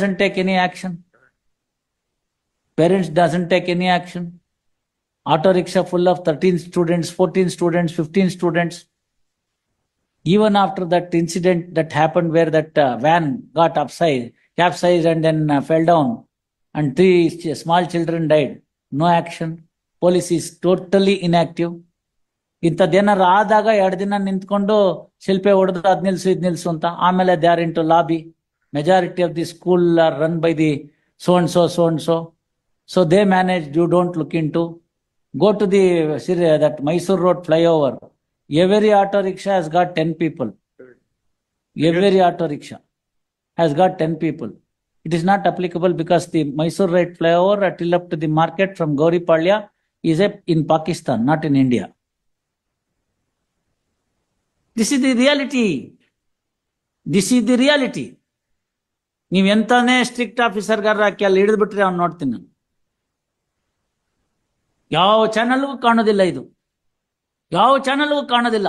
doesn't take any action. Parents doesn't take any action. Auto rickshaw full of 13 students, 14 students, 15 students. Even after that incident that happened where that van got capsized and then fell down and 3 small children died, no action. Police is totally inactive. ಇಂಥದ್ದೇನಾರು ಆದಾಗ 2 ದಿನ ನಿಂತ್ಕೊಂಡು ಶಿಲ್ಪೆ ಹೊಡೆದು ಅದ್ ನಿಲ್ಸು ಅಂತ ಆಮೇಲೆ they are into lobby. Majority of the school are run by the so and so. So they manage, you don't look into. Go to that Mysore Road flyover. Every auto rickshaw has got 10 people. Every auto rickshaw has got 10 people. It is not applicable because the Mysore Road flyover till up to the market from Gauripalya is in Pakistan, not in India. This is the reality. This is the reality. ನೀವು ಎಂತಾನೇ strict ಆಫೀಸರ್ಗಾರ ಹಾಕಿ ಅಲ್ಲಿ ಹಿಡಿದು ಬಿಟ್ರೆ ಅವ್ನು ನೋಡ್ತೀನಿ ನಾನು. ಯಾವ ಚಾನಲ್ಗೂ ಕಾಣೋದಿಲ್ಲ ಇದು, ಯಾವ ಚಾನಲ್ಗೂ ಕಾಣೋದಿಲ್ಲ.